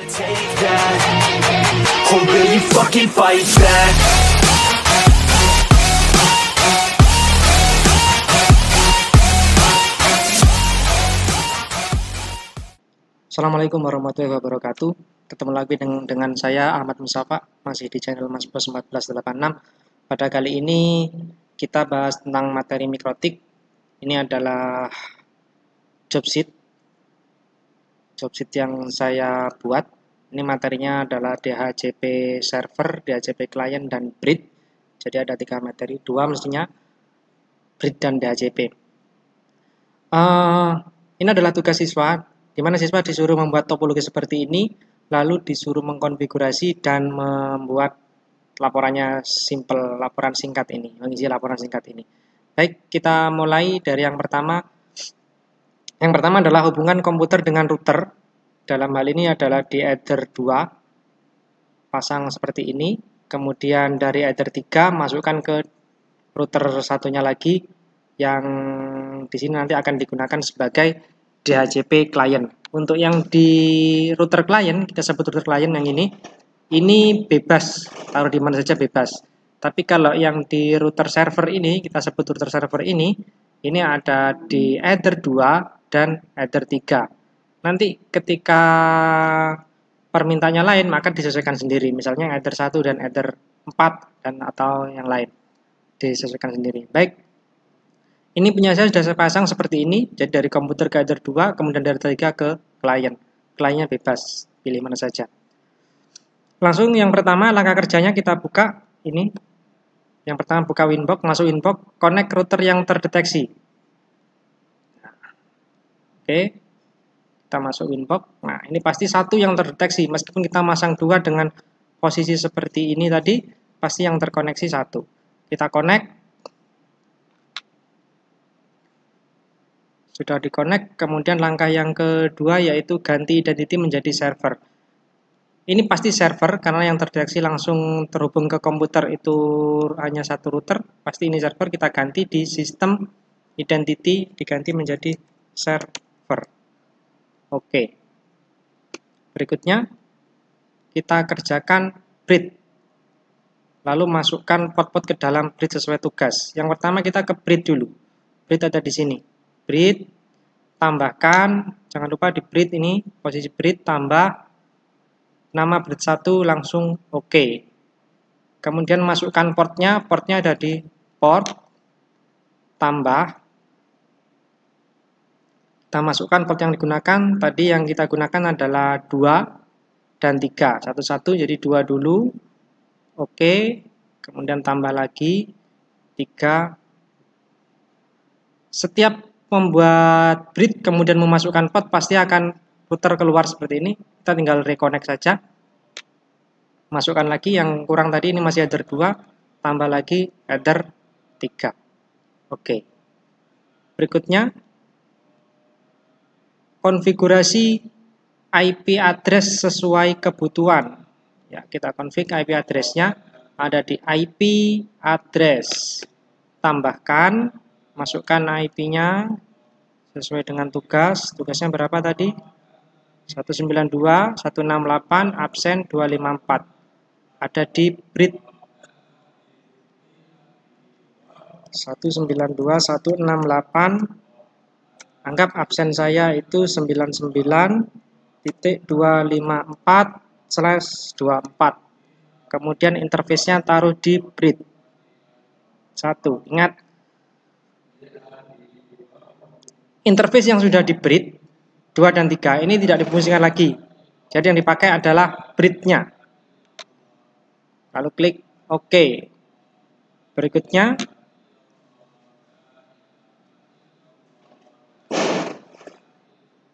Take that, or will you fucking fight back? Assalamualaikum warahmatullahi wabarakatuh. Ketemu lagi dengan saya Ahmad Mustafa, masih di channel Mas Bos 1486. Pada kali ini kita bahas tentang materi mikrotik. Ini adalah job sheet yang saya buat. Ini materinya adalah DHCP server, DHCP client, dan bridge. Jadi ada 3 materi, 2 mestinya bridge dan DHCP. Ini adalah tugas siswa, di mana siswa disuruh membuat topologi seperti ini, lalu disuruh mengkonfigurasi dan membuat laporannya simple, laporan singkat ini, mengisi laporan singkat ini. Baik, kita mulai dari yang pertama. Yang pertama adalah hubungan komputer dengan router. Dalam hal ini adalah di Ether 2, pasang seperti ini. Kemudian dari Ether 3 masukkan ke router satunya lagi, yang di sini nanti akan digunakan sebagai DHCP client. Untuk yang di router client, kita sebut router client yang ini bebas, taruh di mana saja bebas. Tapi kalau yang di router server ini, kita sebut router server ini ada di Ether 2 dan Ether 3. Nanti ketika permintaannya lain, maka disesuaikan sendiri. Misalnya Ether 1 dan Ether 4 dan atau yang lain. Disesuaikan sendiri. Baik. Ini punya saya sudah saya pasang seperti ini. Jadi dari komputer ke Ether 2, kemudian dari Ether 3 ke client. Kliennya bebas, pilih mana saja. Langsung yang pertama langkah kerjanya kita buka ini. Yang pertama buka Winbox, masuk Winbox, connect router yang terdeteksi. Oke. Kita masuk Winbox. Nah, ini pasti satu yang terdeteksi. Meskipun kita masang 2 dengan posisi seperti ini tadi, pasti yang terkoneksi 1. Kita connect. Sudah di-connect, kemudian langkah yang kedua yaitu ganti identity menjadi server. Ini pasti server, karena yang terdeteksi langsung terhubung ke komputer itu hanya satu router. Pasti ini server, kita ganti di sistem identity, diganti menjadi server. Oke. Berikutnya, kita kerjakan bridge. Lalu masukkan port-port ke dalam bridge sesuai tugas. Yang pertama kita ke bridge dulu. Bridge ada di sini. Bridge, tambahkan, jangan lupa di bridge ini, posisi bridge, tambah nama bridge 1, langsung oke. Kemudian masukkan portnya ada di port, tambah, kita masukkan port yang digunakan, tadi yang kita gunakan adalah 2 dan 3, satu-satu jadi 2 dulu, oke, kemudian tambah lagi, 3, setiap membuat bridge kemudian memasukkan port pasti akan router keluar seperti ini. Kita tinggal reconnect saja. Masukkan lagi yang kurang tadi, ini masih Ether 2, tambah lagi Ether 3. Oke. Berikutnya konfigurasi IP address sesuai kebutuhan. Ya, kita config IP address-nya ada di IP address. Tambahkan, masukkan IP-nya sesuai dengan tugas. Tugasnya berapa tadi? 192, 168, absen 254. Ada di bridge 192, 168. Anggap absen saya itu 99.254/24. Kemudian interface-nya taruh di bridge 1. Ingat, interface yang sudah di bridge 2 dan 3 ini tidak difungsikan lagi. Jadi yang dipakai adalah bridge-nya. Lalu klik OK. Berikutnya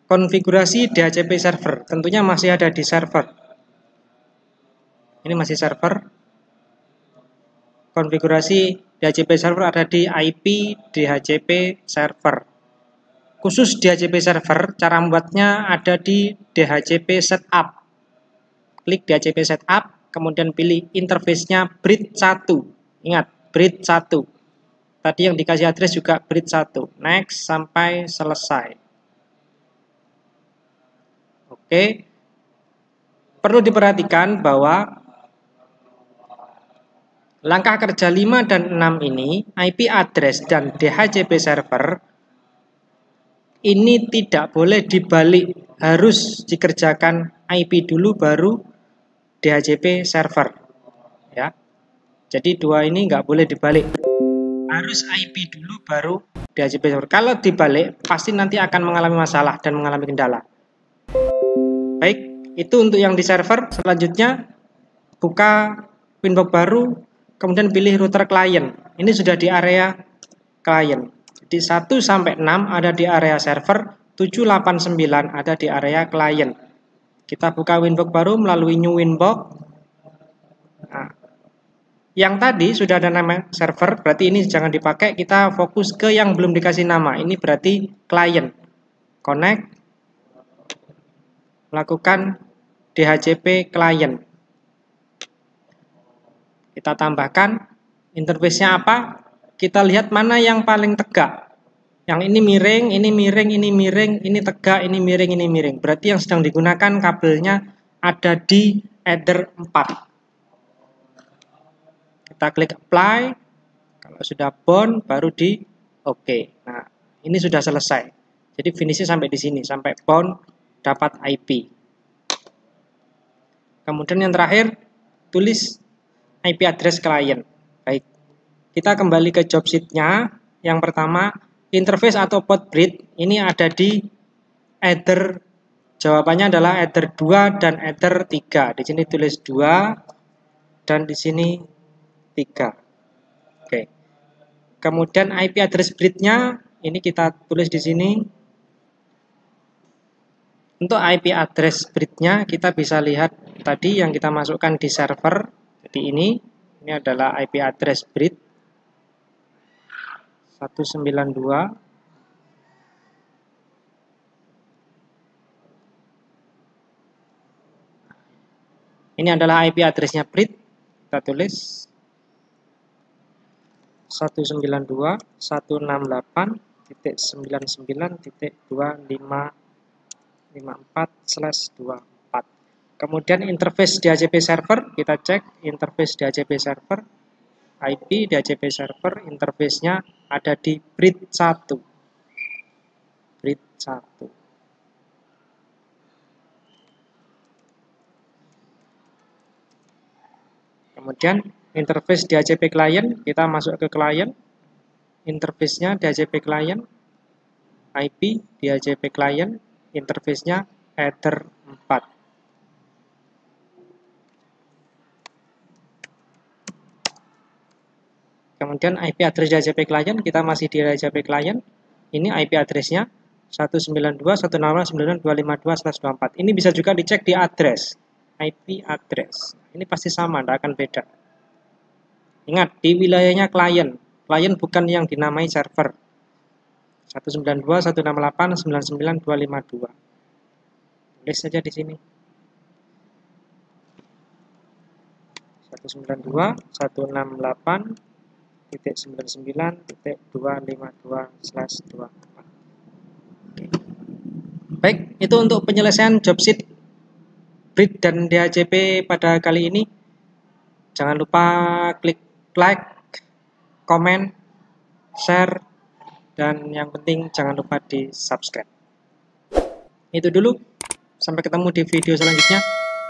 konfigurasi DHCP server. Tentunya masih ada di server. Ini masih server. Konfigurasi DHCP server ada di IP DHCP server. Khusus DHCP server, cara membuatnya ada di DHCP setup. Klik DHCP setup, kemudian pilih interface-nya bridge 1. Ingat, bridge 1. Tadi yang dikasih address juga bridge 1. Next sampai selesai. Oke. perlu diperhatikan bahwa langkah kerja 5 dan 6 ini, IP address dan DHCP server, ini tidak boleh dibalik, harus dikerjakan IP dulu baru DHCP server. Ya, jadi dua ini nggak boleh dibalik, harus IP dulu baru DHCP server. Kalau dibalik, pasti nanti akan mengalami masalah dan mengalami kendala. Baik, itu untuk yang di server. Selanjutnya, buka Winbox baru, kemudian pilih router klien. Ini sudah di area klien. Di 1 sampai 6 ada di area server, 7, 8, 9 ada di area klien. Kita buka Winbox baru melalui New Winbox. Nah, yang tadi sudah ada nama server, berarti ini jangan dipakai. Kita fokus ke yang belum dikasih nama. Ini berarti klien. Connect. Lakukan DHCP klien. Kita tambahkan interface-nya apa? Kita lihat mana yang paling tegak. Yang ini miring, ini miring, ini miring, ini tegak, ini miring, ini miring. Berarti yang sedang digunakan kabelnya ada di header 4. Kita klik apply. Kalau sudah bound baru di OK. Nah, ini sudah selesai. Jadi finishnya sampai di sini, sampai bound dapat IP. Kemudian yang terakhir, tulis IP address klien. Baik. Kita kembali ke job sheet-nya. Yang pertama, interface atau port bridge ini ada di header. Jawabannya adalah header 2 dan header 3. Di sini tulis 2 dan di sini 3. Oke. Kemudian IP address bridge-nya ini kita tulis di sini. Untuk IP address bridge-nya kita bisa lihat tadi yang kita masukkan di server. Jadi ini adalah IP address bridge 192. Ini adalah IP address-nya bridge. Kita tulis 192.168.99.2554/24. Kemudian interface DHCP server, kita cek interface DHCP server, IP DHCP server, interface-nya ada di bridge 1. Bridge 1. Kemudian interface DHCP client, kita masuk ke client, interface-nya DHCP client, IP DHCP client, interface-nya header 4. Kemudian IP address DHCP client, kita masih di DHCP client. Ini IP address-nya 192.168.99.252/24. Ini bisa juga dicek di address. IP address. Ini pasti sama, tidak akan beda. Ingat, di wilayahnya klien. Klien bukan yang dinamai server. 192.168.99.252. Tulis saja di sini. 192.168.99.252/24. Baik, itu untuk penyelesaian job sheet bridge dan DHCP pada kali ini. Jangan lupa klik like, komen, share, dan yang penting jangan lupa di subscribe. Itu dulu, sampai ketemu di video selanjutnya.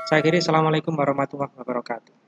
Saya akhiri, assalamualaikum warahmatullahi wabarakatuh.